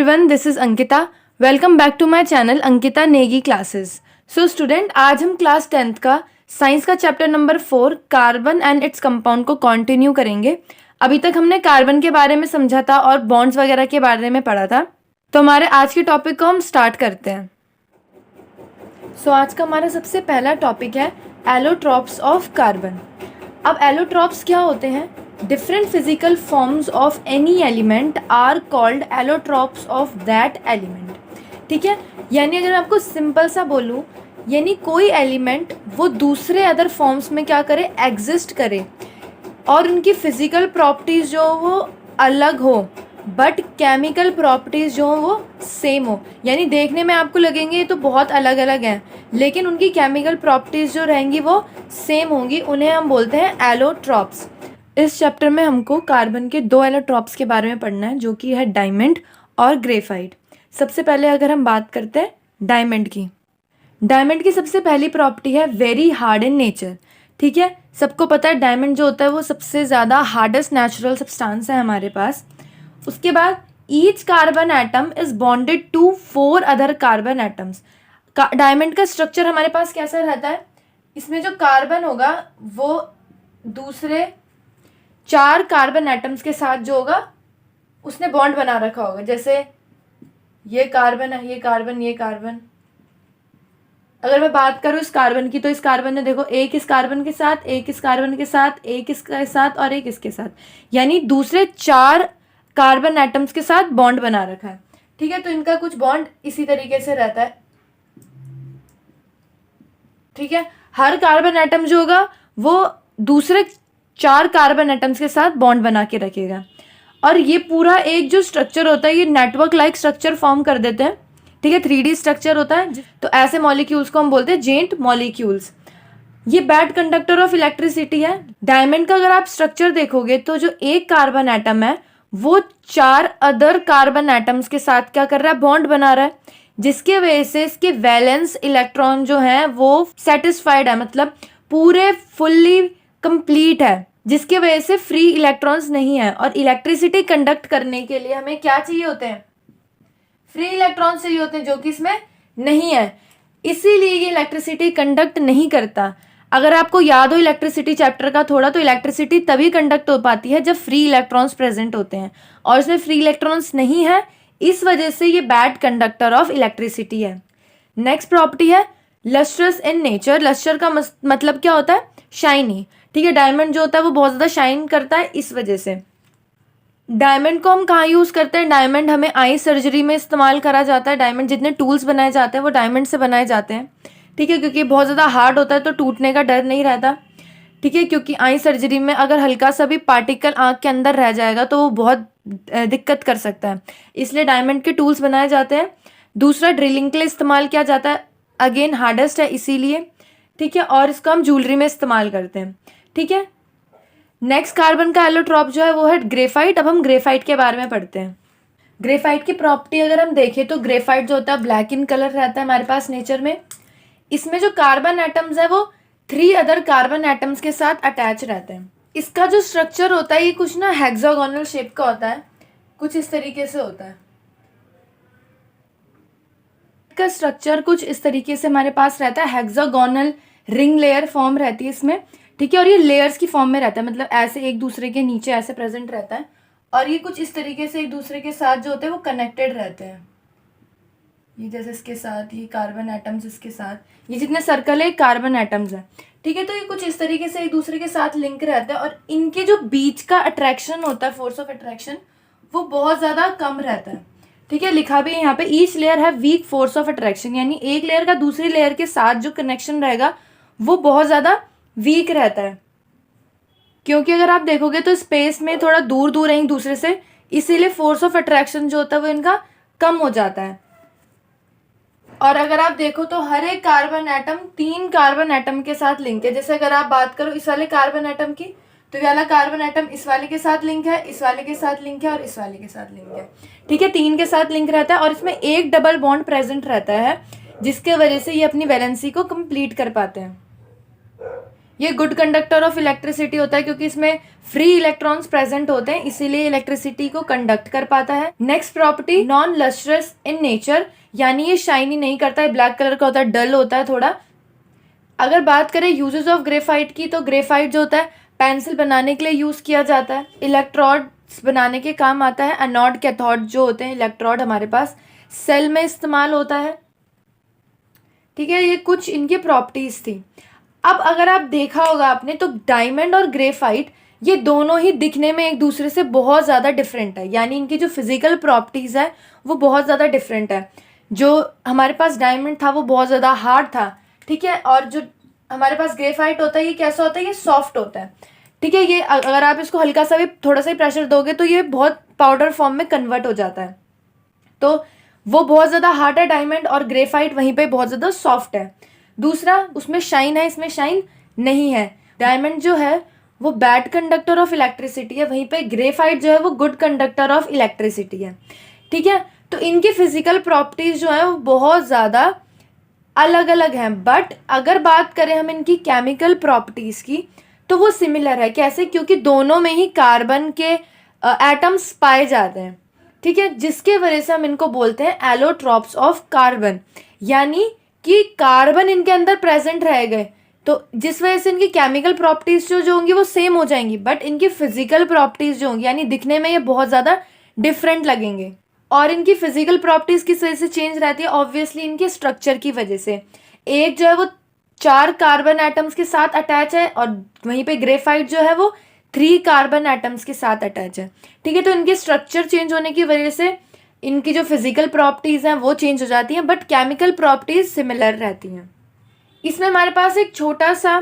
everyone, this is Ankita. Welcome back to my channel Ankita Negi Classes. So student, आज हम class 10th का science का chapter number 4 carbon and its compound को continue करेंगे। अभी तक हमने कार्बन के बारे में समझा था और बॉन्ड्स वगैरह के बारे में पढ़ा था। तो हमारे आज के टॉपिक को हम स्टार्ट करते हैं। सो आज का हमारा सबसे पहला टॉपिक है एलोट्रॉप्स ऑफ कार्बन। अब एलोट्रॉप्स क्या होते हैं? Different physical forms of any element are called allotropes of that element. ठीक है, यानी अगर मैं आपको सिंपल सा बोलूँ, यानी कोई एलिमेंट वो दूसरे अदर फॉर्म्स में क्या करे, एग्जिस्ट करे और उनकी फिजिकल प्रॉपर्टीज़ जो वो अलग हो बट केमिकल प्रॉपर्टीज़ जो वो सेम हो। यानी देखने में आपको लगेंगे तो बहुत अलग अलग हैं, लेकिन उनकी केमिकल प्रॉपर्टीज़ जो रहेंगी वो सेम होंगी, उन्हें हम बोलते हैं एलोट्रॉप्स। इस चैप्टर में हमको कार्बन के दो एलोट्रॉप्स के बारे में पढ़ना है, जो कि है डायमंड और ग्रेफाइट। सबसे पहले अगर हम बात करते हैं डायमंड की सबसे पहली प्रॉपर्टी है वेरी हार्ड इन नेचर। ठीक है, सबको पता है डायमंड जो होता है वो सबसे ज़्यादा हार्डेस्ट नेचुरल सब्सटेंस है हमारे पास। उसके बाद each carbon atom is bonded to 4 other carbon atoms. Diamond का स्ट्रक्चर हमारे पास कैसा रहता है? इसमें जो कार्बन होगा वो दूसरे 4 कार्बन एटम्स के साथ जो होगा उसने बॉन्ड बना रखा होगा। जैसे ये कार्बन है, ये कार्बन, ये कार्बन। अगर मैं बात करूँ इस कार्बन की, तो इस कार्बन ने देखो एक इस कार्बन के साथ, एक इस कार्बन के साथ, एक इसके साथ और एक इसके साथ, यानी दूसरे 4 कार्बन एटम्स के साथ बॉन्ड बना रखा है। ठीक है, तो इनका कुछ बॉन्ड इसी तरीके से रहता है। ठीक है, हर कार्बन एटम जो होगा वो दूसरे 4 कार्बन एटम्स के साथ बॉन्ड बना के रखेगा। और ये पूरा एक जो स्ट्रक्चर होता है ये नेटवर्क लाइक स्ट्रक्चर फॉर्म कर देते हैं। ठीक है, 3D स्ट्रक्चर होता है। तो ऐसे मॉलिक्यूल्स को हम बोलते हैं जेंट मॉलिक्यूल्स। ये बैड कंडक्टर ऑफ इलेक्ट्रिसिटी है। डायमंड का अगर आप स्ट्रक्चर देखोगे तो जो एक कार्बन एटम है वो 4 अदर कार्बन एटम्स के साथ क्या कर रहा है, बॉन्ड बना रहा है, जिसके वजह से इसके वैलेंस इलेक्ट्रॉन जो है वो सेटिस्फाइड है, मतलब पूरे फुल्ली कंप्लीट है, जिसके वजह से फ्री इलेक्ट्रॉन्स नहीं है। और इलेक्ट्रिसिटी कंडक्ट करने के लिए हमें क्या चाहिए होते हैं? फ्री इलेक्ट्रॉन्स चाहिए होते हैं, जो कि इसमें नहीं है। इसीलिए ये इलेक्ट्रिसिटी कंडक्ट नहीं करता। अगर आपको याद हो इलेक्ट्रिसिटी चैप्टर का थोड़ा, तो इलेक्ट्रिसिटी तभी कंडक्ट हो पाती है जब फ्री इलेक्ट्रॉन्स प्रेजेंट होते हैं, और इसमें फ्री इलेक्ट्रॉन्स नहीं है, इस वजह से ये बैड कंडक्टर ऑफ इलेक्ट्रिसिटी है। नेक्स्ट प्रॉपर्टी है लस्ट्रस इन नेचर। लस्टर का मतलब क्या होता है? शाइनी। ठीक है, डायमंड जो होता है वो बहुत ज़्यादा शाइन करता है, इस वजह से। डायमंड को हम कहाँ यूज़ करते हैं? डायमंड हमें आई सर्जरी में इस्तेमाल करा जाता है। डायमंड जितने टूल्स बनाए जाते हैं वो डायमंड से बनाए जाते हैं। ठीक है, क्योंकि बहुत ज़्यादा हार्ड होता है तो टूटने का डर नहीं रहता। ठीक है, क्योंकि आई सर्जरी में अगर हल्का सा भी पार्टिकल आँख के अंदर रह जाएगा तो वो बहुत दिक्कत कर सकता है, इसलिए डायमंड के टूल्स बनाए जाते हैं। दूसरा ड्रिलिंग के लिए इस्तेमाल किया जाता है, अगेन हार्डेस्ट है इसीलिए। ठीक है, और इसको हम ज्वेलरी में इस्तेमाल करते हैं। ठीक है, नेक्स्ट कार्बन का एलोट्रॉप जो है वो है ग्रेफाइट। अब हम ग्रेफाइट के बारे में पढ़ते हैं। ग्रेफाइट की प्रॉपर्टी अगर हम देखें तो ग्रेफाइट जो होता है ब्लैक इन कलर रहता है हमारे पास नेचर में। इसमें जो कार्बन एटम्स है वो 3 अदर कार्बन एटम्स के साथ अटैच रहते हैं। इसका जो स्ट्रक्चर होता है ये कुछ ना हेक्सागोनल शेप का होता है, कुछ इस तरीके से होता है। का स्ट्रक्चर कुछ इस तरीके से हमारे पास रहता है, हेक्सागोनल रिंग लेयर फॉर्म रहती है इसमें। ठीक है, और ये लेयर्स की फॉर्म में रहता है, मतलब ऐसे एक दूसरे के नीचे ऐसे प्रेजेंट रहता है, और ये कुछ इस तरीके से एक दूसरे के साथ जो होते हैं वो कनेक्टेड रहते हैं। ये जैसे इसके साथ ये कार्बन एटम्स, इसके साथ ये जितने सर्कल है कार्बन एटम्स है। ठीक है, तो ये कुछ इस तरीके से एक दूसरे के साथ लिंक रहते हैं, और इनके जो बीच का अट्रैक्शन होता है, फोर्स ऑफ अट्रैक्शन, वो बहुत ज़्यादा कम रहता है। ठीक है, लिखा भी है यहाँ पे ईच लेयर है वीक फोर्स ऑफ अट्रैक्शन, यानी एक लेयर का दूसरी लेयर के साथ जो कनेक्शन रहेगा वो बहुत ज़्यादा वीक रहता है। क्योंकि अगर आप देखोगे तो स्पेस में थोड़ा दूर दूर है एक दूसरे से, इसीलिए फोर्स ऑफ अट्रैक्शन जो होता है वो इनका कम हो जाता है। और अगर आप देखो तो हर एक कार्बन एटम 3 कार्बन एटम के साथ लिंक है। जैसे अगर आप बात करो इस वाले कार्बन एटम की, तो ये वाला कार्बन एटम इस वाले के साथ लिंक है, इस वाले के साथ लिंक है और इस वाले के साथ लिंक है। ठीक है, 3 के साथ लिंक रहता है, और इसमें एक डबल बॉन्ड प्रेजेंट रहता है, जिसके वजह से ये अपनी वैलेंसी को कंप्लीट कर पाते हैं। ये गुड कंडक्टर ऑफ इलेक्ट्रिसिटी होता है क्योंकि इसमें फ्री इलेक्ट्रॉन्स प्रेजेंट होते हैं, इसीलिए इलेक्ट्रिसिटी को कंडक्ट कर पाता है। Next property, non lustrous in nature, यानी ये शाइनी नहीं करता है, ब्लैक कलर का होता है, डल होता है थोड़ा। अगर बात करें यूजेस ऑफ ग्रेफाइट की, तो ग्रेफाइट जो होता है पेंसिल बनाने के लिए यूज़ किया जाता है, इलेक्ट्रोड्स बनाने के काम आता है। एनोड कैथोड जो होते हैं इलेक्ट्रोड हमारे पास सेल में इस्तेमाल होता है। ठीक है, ये कुछ इनकी प्रॉपर्टीज थी। अब अगर आप देखा होगा आपने तो डायमंड और ग्रेफाइट ये दोनों ही दिखने में एक दूसरे से बहुत ज़्यादा डिफरेंट है, यानी इनकी जो फिजिकल प्रॉपर्टीज है वो बहुत ज़्यादा डिफरेंट है। जो हमारे पास डायमंड था वो बहुत ज़्यादा हार्ड था, ठीक है, और जो हमारे पास ग्रेफाइट होता है ये कैसा होता है, ये सॉफ्ट होता है। ठीक है, ये अगर आप इसको हल्का सा भी थोड़ा सा ही प्रेशर दोगे तो ये बहुत पाउडर फॉर्म में कन्वर्ट हो जाता है। तो वो बहुत ज़्यादा हार्ड है डायमंड, और ग्रेफाइट वहीं पे बहुत ज़्यादा सॉफ्ट है। दूसरा, उसमें शाइन है, इसमें शाइन नहीं है। डायमंड जो है वो बैड कंडक्टर ऑफ इलेक्ट्रिसिटी है, वहीं पे ग्रेफाइट जो है वो गुड कंडक्टर ऑफ इलेक्ट्रिसिटी है। ठीक है, तो इनकी फिजिकल प्रॉपर्टीज जो है वो बहुत ज़्यादा अलग अलग हैं, बट अगर बात करें हम इनकी केमिकल प्रॉपर्टीज़ की तो वो सिमिलर है। कैसे? क्योंकि दोनों में ही कार्बन के एटम्स पाए जाते हैं। ठीक है, जिसके वजह से हम इनको बोलते हैं एलोट्रॉप्स ऑफ कार्बन, यानी कि कार्बन इनके अंदर प्रेजेंट रह गए, तो जिस वजह से इनकी केमिकल प्रॉपर्टीज जो होंगी वो सेम हो जाएंगी, बट इनकी फिजिकल प्रॉपर्टीज जो होंगी यानी दिखने में ये बहुत ज़्यादा डिफरेंट लगेंगे। और इनकी फिजिकल प्रॉपर्टीज किस वजह से चेंज रहती है? ऑब्वियसली इनके स्ट्रक्चर की वजह से। एक जो है वो 4 कार्बन एटम्स के साथ अटैच है, और वहीं पे ग्रेफाइट जो है वो 3 कार्बन एटम्स के साथ अटैच है। ठीक है, तो इनके स्ट्रक्चर चेंज होने की वजह से इनकी जो फिजिकल प्रॉपर्टीज हैं वो चेंज हो जाती हैं, बट केमिकल प्रॉपर्टीज सिमिलर रहती हैं। इसमें हमारे पास एक छोटा सा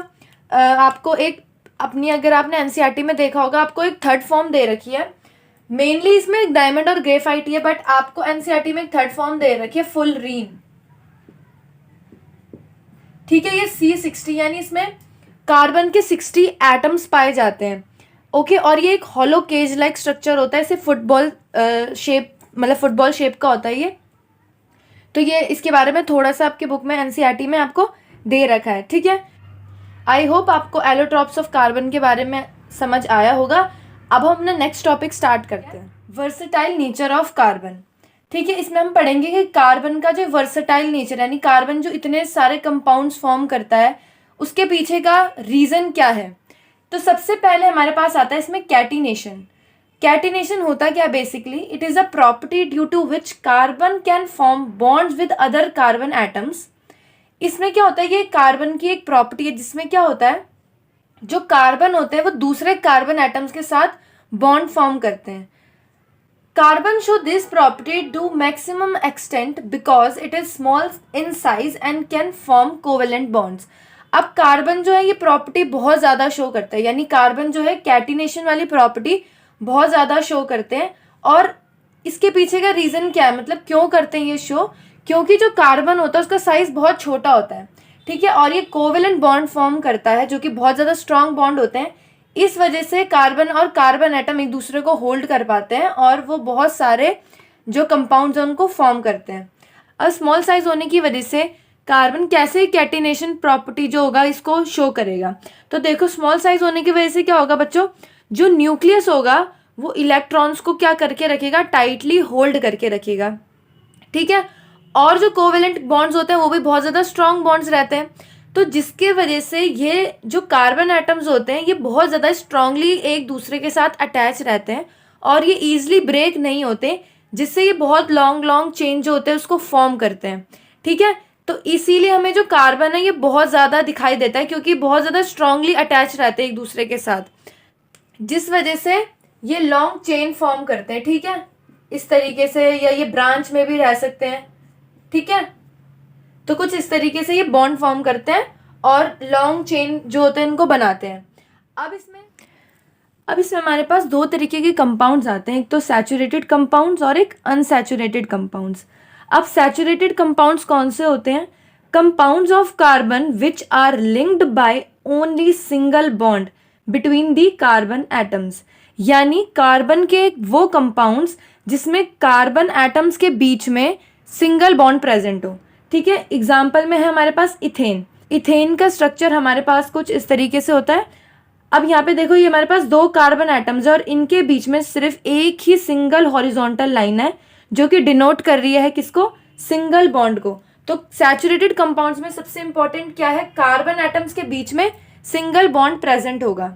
आपको एक अपनी, अगर आपने एनसीईआरटी में देखा होगा, आपको एक थर्ड फॉर्म दे रखी है। मेनली इसमें एक डायमंड और ग्रेफाइट ही है, बट आपको एनसीईआरटी में एक थर्ड फॉर्म दे रखी है, फुलरीन। ठीक है, ये C60 यानी इसमें कार्बन के 60 एटम्स पाए जाते हैं। ओके, और ये एक हॉलो केज लाइक स्ट्रक्चर होता है, इसे फुटबॉल शेप, मतलब फुटबॉल शेप का होता है ये। तो ये इसके बारे में थोड़ा सा आपके बुक में एनसीईआरटी में आपको दे रखा है। ठीक है, आई होप आपको एलोट्रॉप्स ऑफ कार्बन के बारे में समझ आया होगा। अब हम अपना नेक्स्ट टॉपिक स्टार्ट करते हैं, वर्सेटाइल नेचर ऑफ कार्बन। ठीक है, इसमें हम पढ़ेंगे कि कार्बन का जो वर्सेटाइल नेचर, यानी कार्बन जो इतने सारे कंपाउंड्स फॉर्म करता है उसके पीछे का रीज़न क्या है। तो सबसे पहले हमारे पास आता है इसमें कैटिनेशन। कैटिनेशन होता क्या basically? It is a property due to which carbon can form bonds with other carbon atoms. इसमें क्या होता है, ये कार्बन की एक प्रॉपर्टी है जिसमें क्या होता है, जो कार्बन होते हैं वो दूसरे कार्बन एटम्स के साथ बॉन्ड फॉर्म करते हैं। Carbon show this property to maximum extent because it is small in size and can form covalent bonds. अब कार्बन जो है ये प्रॉपर्टी बहुत ज़्यादा शो करता है, यानी कार्बन जो है कैटिनेशन वाली प्रॉपर्टी बहुत ज़्यादा शो करते हैं। और इसके पीछे का रीज़न क्या है, मतलब क्यों करते हैं ये शो? क्योंकि जो कार्बन होता है उसका साइज़ बहुत छोटा होता है। ठीक है, और ये कोवेलेंट बॉन्ड फॉर्म करता है जो कि बहुत ज़्यादा स्ट्रॉन्ग बॉन्ड होते हैं। इस वजह से कार्बन और कार्बन एटम एक दूसरे को होल्ड कर पाते हैं और वो बहुत सारे जो कंपाउंड्स हैं उनको फॉर्म करते हैं। और स्मॉल साइज होने की वजह से कार्बन कैसे कैटिनेशन प्रॉपर्टी जो होगा इसको शो करेगा। तो देखो, स्मॉल साइज होने की वजह से क्या होगा बच्चों, जो न्यूक्लियस होगा वो इलेक्ट्रॉन्स को क्या करके रखेगा, टाइटली होल्ड करके रखेगा। ठीक है, और जो कोवेलेंट बॉन्ड्स होते हैं वो भी बहुत ज़्यादा स्ट्रॉन्ग बॉन्ड्स रहते हैं। तो जिसके वजह से ये जो कार्बन एटम्स होते हैं ये बहुत ज़्यादा स्ट्रांगली एक दूसरे के साथ अटैच रहते हैं और ये ईजिली ब्रेक नहीं होते, जिससे ये बहुत लॉन्ग चेन जो होते हैं उसको फॉर्म करते हैं। ठीक है, तो इसीलिए हमें जो कार्बन है ये बहुत ज़्यादा दिखाई देता है क्योंकि बहुत ज़्यादा स्ट्रांगली अटैच रहते हैं एक दूसरे के साथ, जिस वजह से ये लॉन्ग चेन फॉर्म करते हैं। ठीक है, इस तरीके से, या ये ब्रांच में भी रह सकते हैं। ठीक है, तो कुछ इस तरीके से ये बॉन्ड फॉर्म करते हैं और लॉन्ग चेन जो होते हैं इनको बनाते हैं। अब इसमें हमारे पास 2 तरीके के कंपाउंड्स आते हैं, एक तो सैचुरेटेड कंपाउंड्स और एक अनसैचुरेटेड कंपाउंड्स। अब सैचुरेटेड कंपाउंड्स कौन से होते हैं? Compounds of carbon which are linked by only single bond between the carbon atoms, यानी कार्बन के वो कंपाउंड्स जिसमें कार्बन एटम्स के बीच में सिंगल बॉन्ड प्रेजेंट हो। ठीक है, एग्जाम्पल में है हमारे पास इथेन। इथेन का स्ट्रक्चर हमारे पास कुछ इस तरीके से होता है। अब यहाँ पे देखो, ये हमारे पास 2 कार्बन एटम्स है और इनके बीच में सिर्फ एक ही सिंगल हॉरिजॉन्टल लाइन है जो कि डिनोट कर रही है किसको, सिंगल बॉन्ड को। तो सैचुरेटेड कंपाउंड्स में सबसे इंपॉर्टेंट क्या है, कार्बन एटम्स के बीच में सिंगल बॉन्ड प्रेजेंट होगा।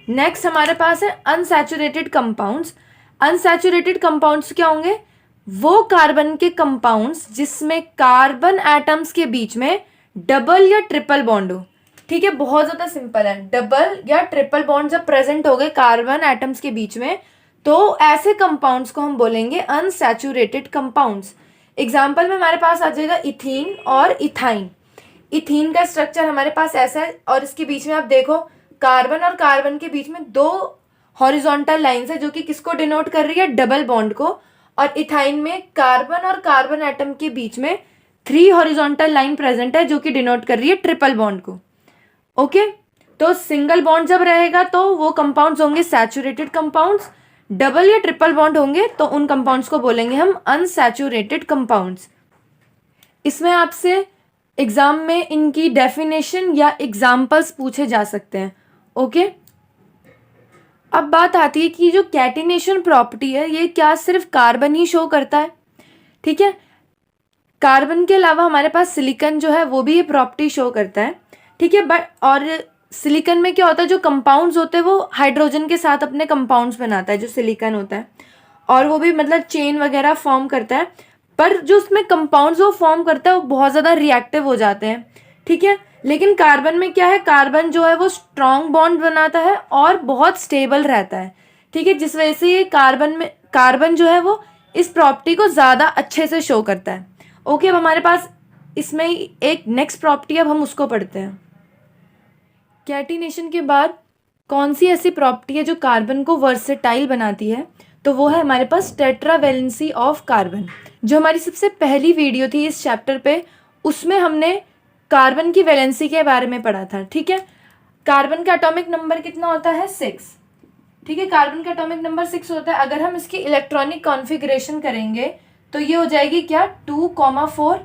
नेक्स्ट हमारे पास है अनसैचुरेटेड कंपाउंड्स। अनसैचुरेटेड कंपाउंड्स क्या होंगे, वो कार्बन के कंपाउंड्स जिसमें कार्बन एटम्स के बीच में डबल या ट्रिपल बॉन्ड हो। ठीक है, बहुत ज़्यादा सिंपल है। डबल या ट्रिपल बॉन्ड जब प्रेजेंट हो गए कार्बन एटम्स के बीच में, तो ऐसे कंपाउंड्स को हम बोलेंगे अनसैचुरेटेड कंपाउंड्स। एग्जाम्पल में हमारे पास आ जाएगा इथीन और इथाइन। इथीन का स्ट्रक्चर हमारे पास ऐसा है और इसके बीच में आप देखो कार्बन और कार्बन के बीच में 2 हॉरिजॉन्टल लाइंस है जो कि किसको डिनोट कर रही है, डबल बॉन्ड को। और इथाइन में कार्बन और कार्बन एटम के बीच में 3 हॉरिजॉन्टल लाइन प्रेजेंट है जो कि डिनोट कर रही है ट्रिपल बॉन्ड को। ओके, तो सिंगल बॉन्ड जब रहेगा तो वो कंपाउंड्स होंगे सैचुरेटेड कंपाउंड्स, डबल या ट्रिपल बॉन्ड होंगे तो उन कंपाउंड्स को बोलेंगे हम अनसैचुरेटेड कंपाउंड्स। इसमें आपसे एग्जाम में इनकी डेफिनेशन या एग्जाम्पल्स पूछे जा सकते हैं। ओके, अब बात आती है कि जो कैटिनेशन प्रॉपर्टी है ये क्या सिर्फ कार्बन ही शो करता है। ठीक है, कार्बन के अलावा हमारे पास सिलिकॉन जो है वो भी ये प्रॉपर्टी शो करता है। ठीक है, बट और सिलिकॉन में क्या होता है, जो कंपाउंड्स होते हैं वो हाइड्रोजन के साथ अपने कंपाउंड्स बनाता है जो सिलिकॉन होता है, और वो भी मतलब चेन वगैरह फॉर्म करता है। पर जो उसमें कंपाउंड्स वो फॉर्म करता है वो बहुत ज़्यादा रिएक्टिव हो जाते हैं। ठीक है, लेकिन कार्बन में क्या है, कार्बन जो है वो स्ट्रॉन्ग बॉन्ड बनाता है और बहुत स्टेबल रहता है। ठीक है, जिस वजह से ये कार्बन जो है वो इस प्रॉपर्टी को ज़्यादा अच्छे से शो करता है। ओके, अब हमारे पास इसमें एक नेक्स्ट प्रॉपर्टी, अब हम उसको पढ़ते हैं। कैटिनेशन के बाद कौन सी ऐसी प्रॉपर्टी है जो कार्बन को वर्सेटाइल बनाती है, तो वो है हमारे पास टेट्रावैलेंसी ऑफ कार्बन। जो हमारी सबसे पहली वीडियो थी इस चैप्टर पे, उसमें हमने कार्बन की वैलेंसी के बारे में पढ़ा था। ठीक है, कार्बन का एटॉमिक नंबर कितना होता है, 6। ठीक है, कार्बन का एटॉमिक नंबर 6 होता है। अगर हम इसकी इलेक्ट्रॉनिक कॉन्फ़िगरेशन करेंगे तो ये हो जाएगी क्या, 2,4।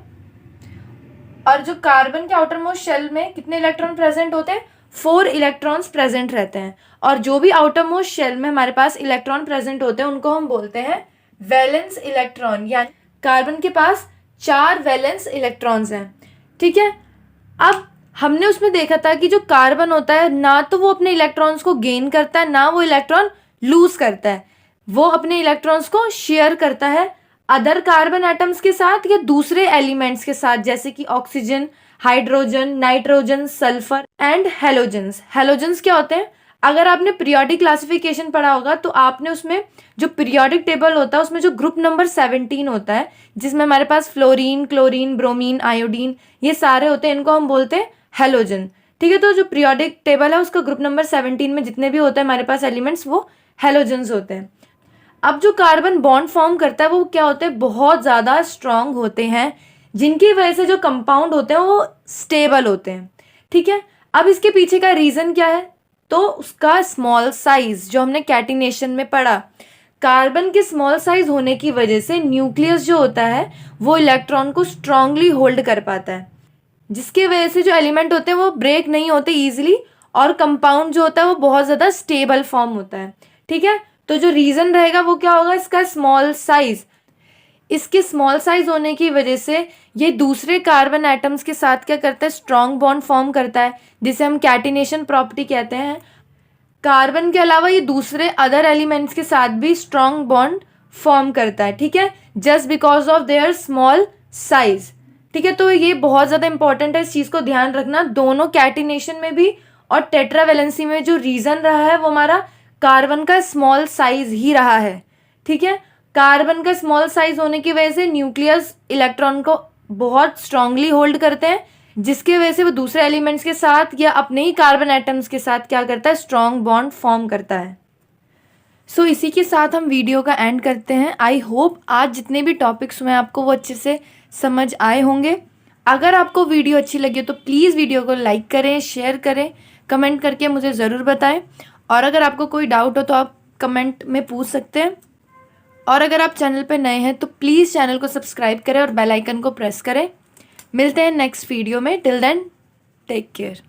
और जो कार्बन के आउटर मोस्ट शेल में कितने इलेक्ट्रॉन प्रेजेंट होते हैं, 4 इलेक्ट्रॉन्स प्रेजेंट रहते हैं। और जो भी आउटर मोस्ट शेल में हमारे पास इलेक्ट्रॉन प्रेजेंट होते हैं उनको हम बोलते हैं वैलेंस इलेक्ट्रॉन। यानी कार्बन के पास 4 वैलेंस इलेक्ट्रॉन्स हैं। ठीक है, अब हमने उसमें देखा था कि जो कार्बन होता है ना तो वो अपने इलेक्ट्रॉन्स को गेन करता है ना वो इलेक्ट्रॉन लूज करता है, वो अपने इलेक्ट्रॉन्स को शेयर करता है अदर कार्बन एटम्स के साथ या दूसरे एलिमेंट्स के साथ, जैसे कि oxygen, hydrogen, nitrogen, sulphur and halogens. Halogens क्या होते हैं, अगर आपने पीरियोडिक क्लासिफिकेशन पढ़ा होगा तो आपने उसमें जो पीरियोडिक टेबल होता है उसमें जो ग्रुप नंबर 17 होता है जिसमें हमारे पास फ्लोरीन, क्लोरीन, ब्रोमीन, आयोडीन ये सारे होते हैं, इनको हम बोलते हैं हेलोजन। ठीक है, तो जो पीरियोडिक टेबल है उसका ग्रुप नंबर 17 में जितने भी होते हैं हमारे पास एलिमेंट्स वो हेलोजेंस होते हैं। अब जो कार्बन बॉन्ड फॉर्म करता है वो क्या होते हैं, बहुत ज़्यादा स्ट्रांग होते हैं, जिनकी वजह से जो कंपाउंड होते हैं वो स्टेबल होते हैं। ठीक है, अब इसके पीछे का रीज़न क्या है, तो उसका स्मॉल साइज जो हमने कैटिनेशन में पढ़ा। कार्बन के स्मॉल साइज होने की वजह से न्यूक्लियस जो होता है वो इलेक्ट्रॉन को स्ट्रांगली होल्ड कर पाता है, जिसकी वजह से जो एलिमेंट होते हैं वो ब्रेक नहीं होते ईजिली और कंपाउंड जो होता है वो बहुत ज़्यादा स्टेबल फॉर्म होता है। ठीक है, तो जो रीज़न रहेगा वो क्या होगा, इसका स्मॉल साइज। इसके स्मॉल साइज होने की वजह से ये दूसरे कार्बन एटम्स के साथ क्या करता है, स्ट्रॉन्ग बॉन्ड फॉर्म करता है, जिसे हम कैटिनेशन प्रॉपर्टी कहते हैं। कार्बन के अलावा ये दूसरे अदर एलिमेंट्स के साथ भी स्ट्रॉन्ग बॉन्ड फॉर्म करता है। ठीक है, just because of their small size. ठीक है, तो ये बहुत ज़्यादा इंपॉर्टेंट है, इस चीज़ को ध्यान रखना। दोनों कैटिनेशन में भी और टेट्रावैलेंसी में जो रीज़न रहा है वो हमारा कार्बन का स्मॉल साइज ही रहा है। ठीक है, कार्बन का स्मॉल साइज होने की वजह से न्यूक्लियस इलेक्ट्रॉन को बहुत स्ट्रांगली होल्ड करते हैं, जिसके वजह से वो दूसरे एलिमेंट्स के साथ या अपने ही कार्बन एटम्स के साथ क्या करता है, स्ट्रॉन्ग बॉन्ड फॉर्म करता है। सो इसी के साथ हम वीडियो का एंड करते हैं। आई होप आज जितने भी टॉपिक्स हुए आपको वो अच्छे से समझ आए होंगे। अगर आपको वीडियो अच्छी लगी तो प्लीज़ वीडियो को लाइक करें, शेयर करें, कमेंट करके मुझे ज़रूर बताएं। और अगर आपको कोई डाउट हो तो आप कमेंट में पूछ सकते हैं। और अगर आप चैनल पर नए हैं तो प्लीज़ चैनल को सब्सक्राइब करें और बेल आइकन को प्रेस करें। मिलते हैं नेक्स्ट वीडियो में। Till then take care.